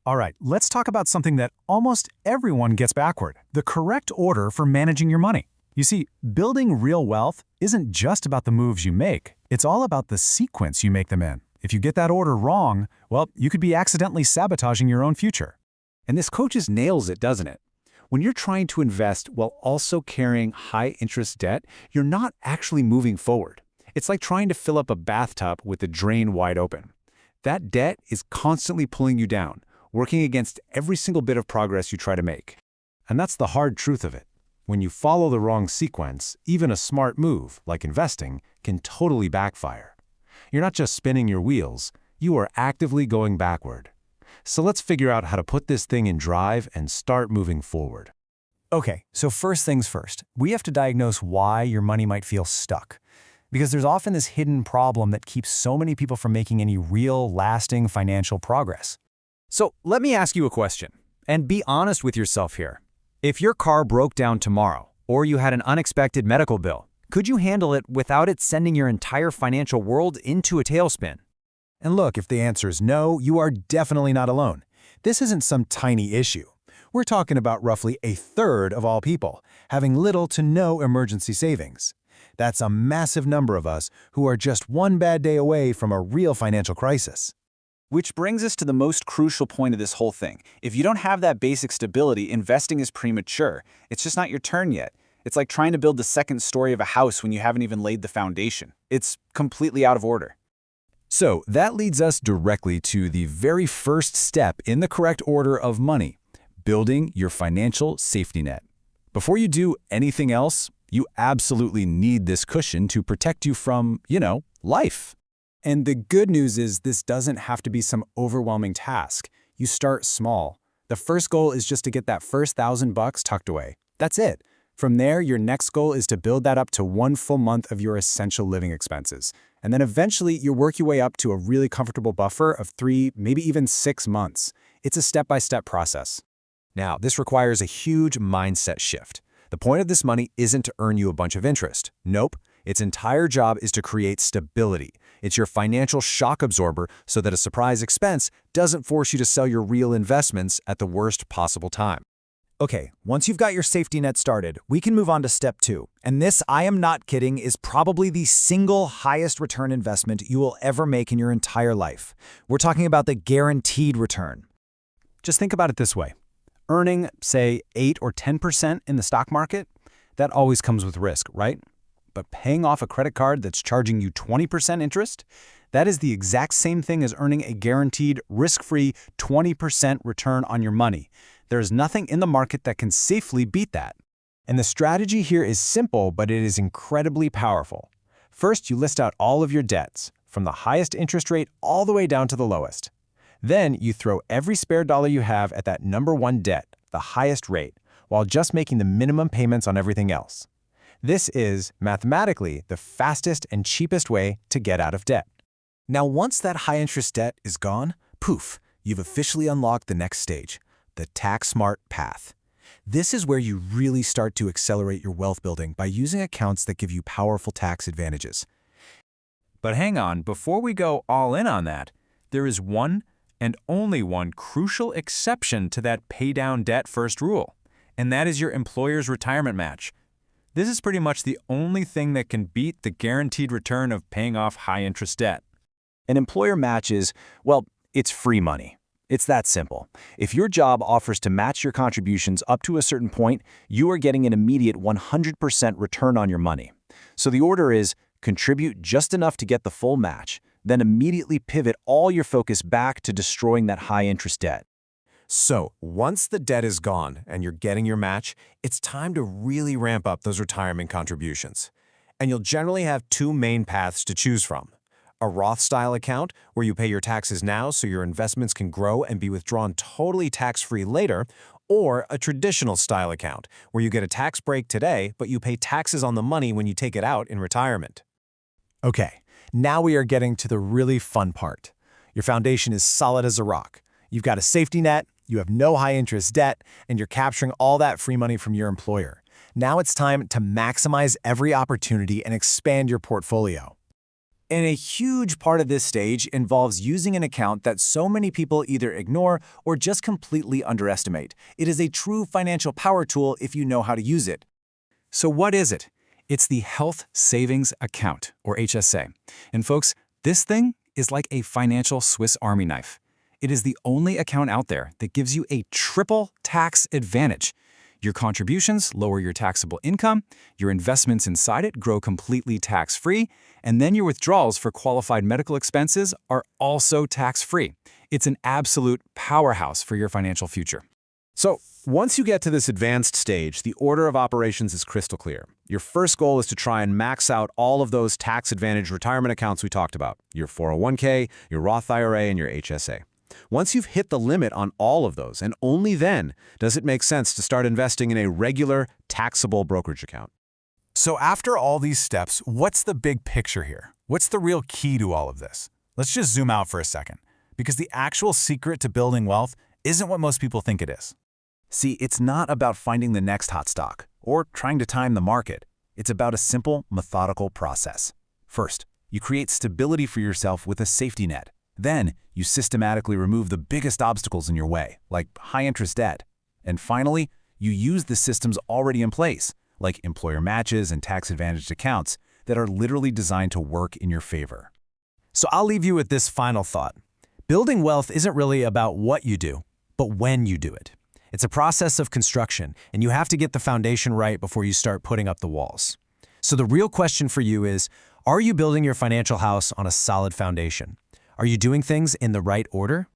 All right, let's talk about something that almost everyone gets backward, the correct order for managing your money. You see, building real wealth isn't just about the moves you make. It's all about the sequence you make them in. If you get that order wrong, well, you could be accidentally sabotaging your own future. And this coach just nails it, doesn't it? When you're trying to invest while also carrying high-interest debt, you're not actually moving forward. It's like trying to fill up a bathtub with the drain wide open. That debt is constantly pulling you down, working against every single bit of progress you try to make. And that's the hard truth of it. When you follow the wrong sequence, even a smart move, like investing, can totally backfire. You're not just spinning your wheels, you are actively going backward. So let's figure out how to put this thing in drive and start moving forward. Okay, so first things first, we have to diagnose why your money might feel stuck. Because there's often this hidden problem that keeps so many people from making any real, lasting financial progress. So let me ask you a question, and be honest with yourself here. If your car broke down tomorrow, or you had an unexpected medical bill, could you handle it without it sending your entire financial world into a tailspin? And look, if the answer is no, you are definitely not alone. This isn't some tiny issue. We're talking about roughly a third of all people having little to no emergency savings. That's a massive number of us who are just one bad day away from a real financial crisis. Which brings us to the most crucial point of this whole thing. If you don't have that basic stability, investing is premature. It's just not your turn yet. It's like trying to build the second story of a house when you haven't even laid the foundation. It's completely out of order. So that leads us directly to the very first step in the correct order of money, building your financial safety net. Before you do anything else, you absolutely need this cushion to protect you from, life. And the good news is this doesn't have to be some overwhelming task. You start small. The first goal is just to get that first $1,000 tucked away. That's it. From there, your next goal is to build that up to 1 full month of your essential living expenses. And then eventually, you work your way up to a really comfortable buffer of 3, maybe even 6 months. It's a step-by-step process. Now, this requires a huge mindset shift. The point of this money isn't to earn you a bunch of interest. Nope. Its entire job is to create stability. It's your financial shock absorber so that a surprise expense doesn't force you to sell your real investments at the worst possible time. Okay, once you've got your safety net started, we can move on to step 2. And this, I am not kidding, is probably the single highest return investment you will ever make in your entire life. We're talking about the guaranteed return. Just think about it this way. Earning, say, 8 or 10% in the stock market, that always comes with risk, right? But paying off a credit card that's charging you 20% interest, that is the exact same thing as earning a guaranteed, risk-free 20% return on your money. There is nothing in the market that can safely beat that. And the strategy here is simple, but it is incredibly powerful. First, you list out all of your debts, from the highest interest rate all the way down to the lowest. Then, you throw every spare dollar you have at that number one debt, the highest rate, while just making the minimum payments on everything else. This is, mathematically, the fastest and cheapest way to get out of debt. Now, once that high-interest debt is gone, poof, you've officially unlocked the next stage, the tax-smart path. This is where you really start to accelerate your wealth building by using accounts that give you powerful tax advantages. But hang on, before we go all in on that, there is one and only one crucial exception to that pay down debt first rule, and that is your employer's retirement match. This is pretty much the only thing that can beat the guaranteed return of paying off high-interest debt. An employer match is, well, it's free money. It's that simple. If your job offers to match your contributions up to a certain point, you are getting an immediate 100% return on your money. So the order is contribute just enough to get the full match, then immediately pivot all your focus back to destroying that high-interest debt. So, once the debt is gone and you're getting your match, it's time to really ramp up those retirement contributions. And you'll generally have 2 main paths to choose from. A Roth-style account, where you pay your taxes now so your investments can grow and be withdrawn totally tax-free later, or a traditional style account, where you get a tax break today, but you pay taxes on the money when you take it out in retirement. Okay, now we are getting to the really fun part. Your foundation is solid as a rock. You've got a safety net, you have no high-interest debt, and you're capturing all that free money from your employer. Now it's time to maximize every opportunity and expand your portfolio. And a huge part of this stage involves using an account that so many people either ignore or just completely underestimate. It is a true financial power tool if you know how to use it. So what is it? It's the Health Savings Account, or HSA. And folks, this thing is like a financial Swiss Army knife. It is the only account out there that gives you a triple tax advantage. Your contributions lower your taxable income, your investments inside it grow completely tax-free, and then your withdrawals for qualified medical expenses are also tax-free. It's an absolute powerhouse for your financial future. So, once you get to this advanced stage, the order of operations is crystal clear. Your first goal is to try and max out all of those tax-advantaged retirement accounts we talked about, your 401k, your Roth IRA, and your HSA. Once you've hit the limit on all of those, and only then does it make sense to start investing in a regular, taxable brokerage account. So after all these steps, what's the big picture here? What's the real key to all of this? Let's just zoom out for a second, because the actual secret to building wealth isn't what most people think it is. See, it's not about finding the next hot stock or trying to time the market. It's about a simple, methodical process. First, you create stability for yourself with a safety net. Then, you systematically remove the biggest obstacles in your way, like high-interest debt. And finally, you use the systems already in place, like employer matches and tax-advantaged accounts that are literally designed to work in your favor. So I'll leave you with this final thought. Building wealth isn't really about what you do, but when you do it. It's a process of construction, and you have to get the foundation right before you start putting up the walls. So the real question for you is, are you building your financial house on a solid foundation? Are you doing things in the right order?